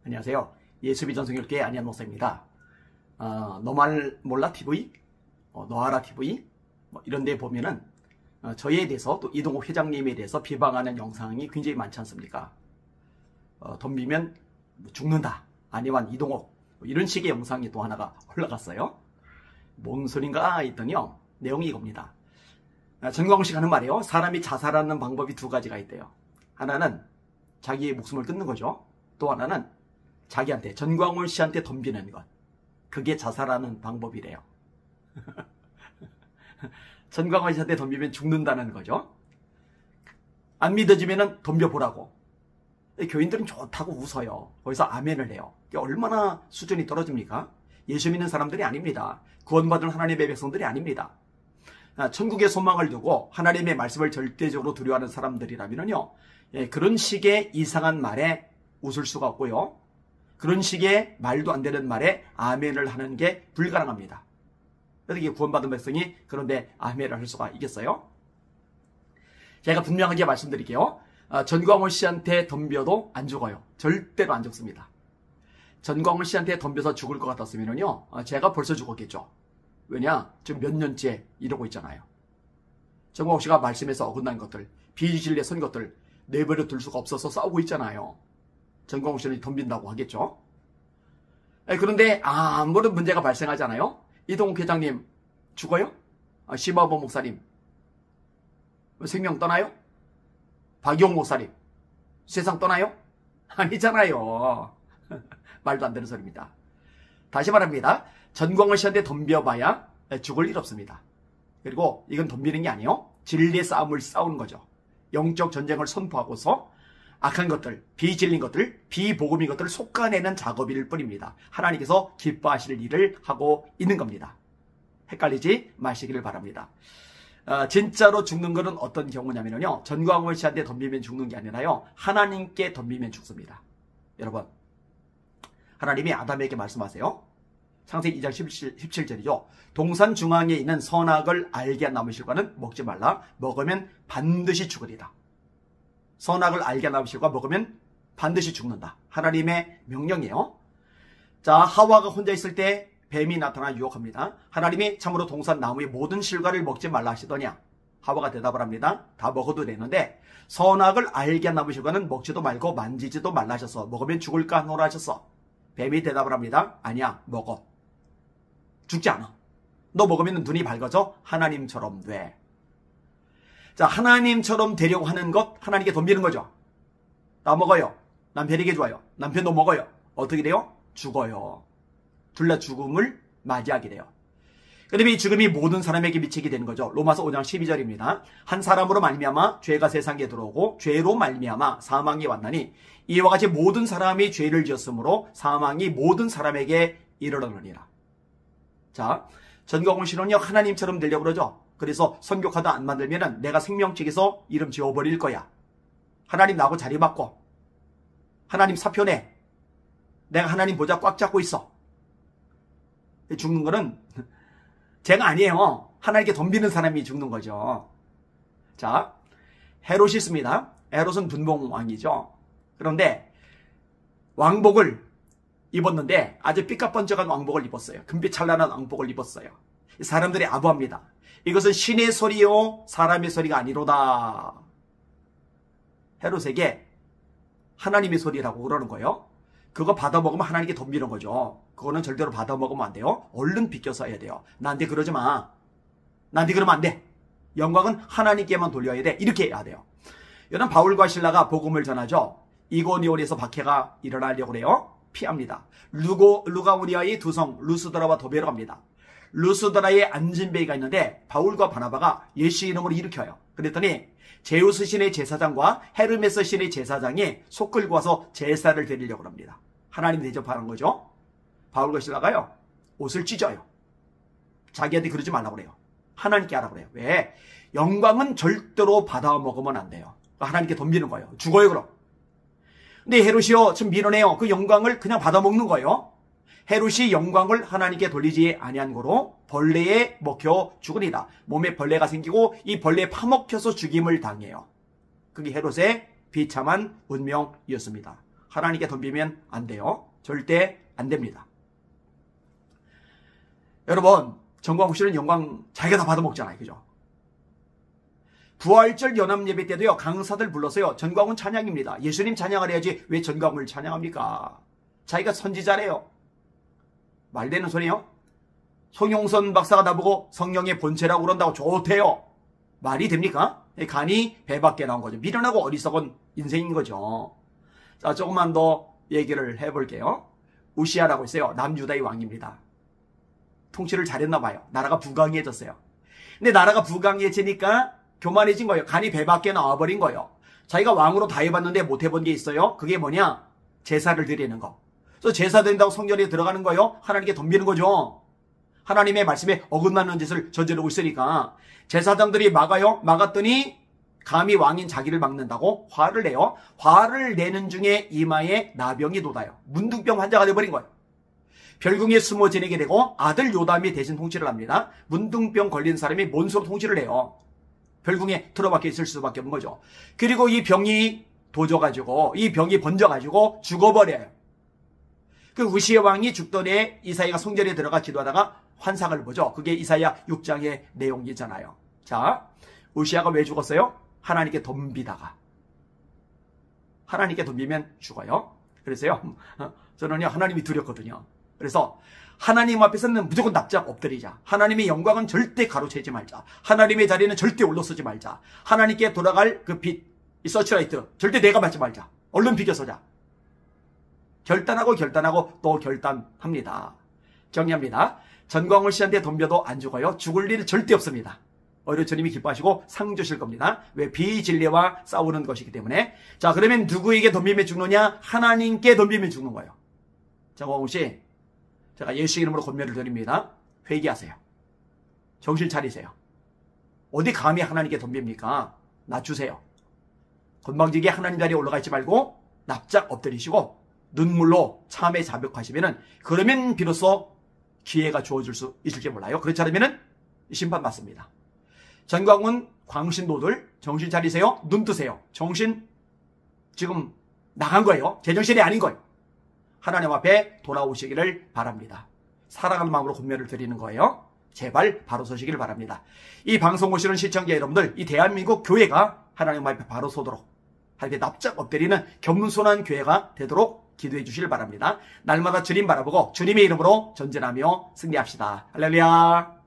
안녕하세요. 예수비 전성일교회 안희한 목사입니다. 너말 몰라 TV, 너알아 TV 이런 데 보면은 저에 대해서 또 이동욱 회장님에 대해서 비방하는 영상이 굉장히 많지 않습니까? 덤비면 죽는다. 안희환 이동욱 이런 식의 영상이 또 하나가 올라갔어요. 뭔 소린가 했더니요. 내용이 이겁니다. 전광훈 씨가 하는 말이에요. 사람이 자살하는 방법이 두 가지가 있대요. 하나는 자기의 목숨을 끊는 거죠. 또 하나는 자기한테, 전광훈 씨한테 덤비는 것. 그게 자살하는 방법이래요. 전광훈 씨한테 덤비면 죽는다는 거죠. 안 믿어지면 덤벼보라고. 교인들은 좋다고 웃어요. 거기서 아멘을 해요. 얼마나 수준이 떨어집니까? 예수 믿는 사람들이 아닙니다. 구원받은 하나님의 백성들이 아닙니다. 천국의 소망을 두고 하나님의 말씀을 절대적으로 두려워하는 사람들이라면요, 그런 식의 이상한 말에 웃을 수가 없고요. 그런 식의 말도 안 되는 말에 아멘을 하는 게 불가능합니다. 그래서 이게 구원받은 백성이 그런데 아멘을 할 수가 있겠어요? 제가 분명하게 말씀드릴게요. 전광훈 씨한테 덤벼도 안 죽어요. 절대로 안 죽습니다. 전광훈 씨한테 덤벼서 죽을 것 같았으면요, 제가 벌써 죽었겠죠. 왜냐? 지금 몇 년째 이러고 있잖아요. 전광훈 씨가 말씀에서 어긋난 것들, 비진리에 선 것들 내버려 둘 수가 없어서 싸우고 있잖아요. 전광훈 씨는 덤빈다고 하겠죠. 그런데 아무런 문제가 발생하잖아요. 이동욱 회장님 죽어요? 심화보 목사님 생명 떠나요? 박용 목사님 세상 떠나요? 아니잖아요. 말도 안 되는 소리입니다. 다시 말합니다. 전광훈 씨한테 덤벼봐야 죽을 일 없습니다. 그리고 이건 덤비는 게 아니에요. 진리의 싸움을 싸우는 거죠. 영적 전쟁을 선포하고서 악한 것들, 비진리인 것들, 비복음인 것들을 솎아내는 작업일 뿐입니다. 하나님께서 기뻐하실 일을 하고 있는 겁니다. 헷갈리지 마시기를 바랍니다. 진짜로 죽는 것은 어떤 경우냐면요, 전광훈 씨한테 덤비면 죽는 게 아니라요, 하나님께 덤비면 죽습니다. 여러분, 하나님이 아담에게 말씀하세요. 창세기 2장 17절이죠. 동산 중앙에 있는 선악을 알게 한 나무 실과는 먹지 말라. 먹으면 반드시 죽으리라. 선악을 알게 한 나무 실과 먹으면 반드시 죽는다. 하나님의 명령이에요. 자, 하와가 혼자 있을 때 뱀이 나타나 유혹합니다. 하나님이 참으로 동산 나무의 모든 실과를 먹지 말라 하시더냐? 하와가 대답을 합니다. 다 먹어도 되는데 선악을 알게 한 나무 실과는 먹지도 말고 만지지도 말라 하셔서 먹으면 죽을까 하노라 하셨어. 뱀이 대답을 합니다. 아니야, 먹어. 죽지 않아. 너 먹으면 눈이 밝아져 하나님처럼 돼. 자, 하나님처럼 되려고 하는 것, 하나님께 덤비는 거죠. 나 먹어요. 남편에게 좋아요. 남편도 먹어요. 어떻게 돼요? 죽어요. 둘 다 죽음을 맞이하게 돼요. 그다음에 이 죽음이 모든 사람에게 미치게 되는 거죠. 로마서 5장 12절입니다. 한 사람으로 말미암아 죄가 세상에 들어오고 죄로 말미암아 사망이 왔나니 이와 같이 모든 사람이 죄를 지었으므로 사망이 모든 사람에게 이르렀느니라. 자, 전광훈 씨는요, 하나님처럼 되려고 그러죠. 그래서 선교카드 안 만들면은 내가 생명책에서 이름 지워버릴 거야. 하나님 나하고 자리 바꿔. 하나님 사표 내. 내가 하나님 보좌 꽉 잡고 있어. 죽는 거는 제가 아니에요. 하나님께 덤비는 사람이 죽는 거죠. 자, 헤롯이 있습니다. 헤롯은 분봉왕이죠. 그런데 왕복을 입었는데 아주 삐까뻔쩍한 왕복을 입었어요. 금빛 찬란한 왕복을 입었어요. 사람들이 아부합니다. 이것은 신의 소리요 사람의 소리가 아니로다. 헤롯에게 하나님의 소리라고 그러는 거예요. 그거 받아먹으면 하나님께 덤비는 거죠. 그거는 절대로 받아먹으면 안 돼요. 얼른 비껴서 해야 돼요. 나한테 그러지 마. 나한테 그러면 안 돼. 영광은 하나님께만 돌려야 돼. 이렇게 해야 돼요. 여러분, 바울과 실라가 복음을 전하죠. 이고니온에서 박해가 일어나려고 그래요. 피합니다. 루가오니아의 두 성 루스드라와 도베로 갑니다. 루스드라에 안진베이가 있는데 바울과 바나바가 예수 이름으로 일으켜요. 그랬더니 제우스 신의 제사장과 헤르메스 신의 제사장이 속 끌고 와서 제사를 드리려고 합니다. 하나님 대접하는 거죠. 바울과 실라가요, 옷을 찢어요. 자기한테 그러지 말라고 그래요. 하나님께 하라고 그래요. 왜? 영광은 절대로 받아먹으면 안 돼요. 하나님께 덤비는 거예요. 죽어요, 그럼. 근데 헤롯이요, 좀 밀어내요. 그 영광을 그냥 받아먹는 거예요. 헤롯이 영광을 하나님께 돌리지 아니한 거로 벌레에 먹혀 죽으리라. 몸에 벌레가 생기고 이 벌레에 파먹혀서 죽임을 당해요. 그게 헤롯의 비참한 운명이었습니다. 하나님께 덤비면 안 돼요. 절대 안 됩니다. 여러분, 전광훈 씨는 영광 자기가 다 받아먹잖아요. 그죠? 부활절 연합예배 때도요, 강사들 불러서요, 전광훈 찬양입니다. 예수님 찬양을 해야지 왜 전광훈을 찬양합니까? 자기가 선지자래요. 말되는 소리요? 송용선 박사가 나보고 성령의 본체라고 그런다고 좋대요. 말이 됩니까? 간이 배 밖에 나온 거죠. 미련하고 어리석은 인생인 거죠. 자, 조금만 더 얘기를 해볼게요. 우시아라고 있어요. 남유다의 왕입니다. 통치를 잘했나 봐요. 나라가 부강해졌어요. 근데 나라가 부강해지니까 교만해진 거예요. 간이 배 밖에 나와버린 거예요. 자기가 왕으로 다 해봤는데 못 해본 게 있어요. 그게 뭐냐? 제사를 드리는 거. 그래서 제사 드린다고 성전에 들어가는 거예요. 하나님께 덤비는 거죠. 하나님의 말씀에 어긋나는 짓을 저지르고 있으니까 제사장들이 막아요. 막았더니 감히 왕인 자기를 막는다고 화를 내요. 화를 내는 중에 이마에 나병이 돋아요. 문둥병 환자가 돼버린 거예요. 별궁에 숨어 지내게 되고 아들 요담이 대신 통치를 합니다. 문둥병 걸린 사람이 몬수로 통치를 해요. 별궁에 틀어박혀 있을 수밖에 없는 거죠. 그리고 이 병이 도져가지고 이 병이 번져가지고 죽어버려요. 그 우시아 왕이 죽던 해 이사야가 성전에 들어가 기도하다가 환상을 보죠. 그게 이사야 6장의 내용이잖아요. 자, 우시아가 왜 죽었어요? 하나님께 덤비다가. 하나님께 덤비면 죽어요. 그래서요, 저는요, 하나님이 두렵거든요. 그래서 하나님 앞에서는 무조건 납작 엎드리자. 하나님의 영광은 절대 가로채지 말자. 하나님의 자리는 절대 올라서지 말자. 하나님께 돌아갈 그 빛, 이 서치라이트 절대 내가 맞지 말자. 얼른 비켜서자. 결단하고 또 결단합니다. 정리합니다. 전광훈 씨한테 덤벼도 안 죽어요. 죽을 일 절대 없습니다. 오히려 주님이 기뻐하시고 상 주실 겁니다. 왜? 비진리와 싸우는 것이기 때문에. 자, 그러면 누구에게 덤비면 죽느냐? 하나님께 덤비면 죽는 거예요. 전광훈 씨, 제가 예수 이름으로 권면을 드립니다. 회개하세요. 정신 차리세요. 어디 감히 하나님께 덤빕니까? 낮추세요. 건방지게 하나님 자리에 올라가 있지 말고 납작 엎드리시고 눈물로 참에 자백하시면은, 그러면 비로소 기회가 주어질 수 있을지 몰라요. 그렇지 않으면은 심판받습니다. 전광훈 광신도들 정신 차리세요. 눈 뜨세요. 정신 지금 나간 거예요. 제정신이 아닌 거예요. 하나님 앞에 돌아오시기를 바랍니다. 사랑하는 마음으로 권면을 드리는 거예요. 제발 바로 서시기를 바랍니다. 이 방송 보시는 시청자 여러분들, 이 대한민국 교회가 하나님 앞에 바로 서도록, 하나님께 납작 엎드리는 겸손한 교회가 되도록 기도해 주시길 바랍니다. 날마다 주님 바라보고 주님의 이름으로 전진하며 승리합시다. 할렐루야.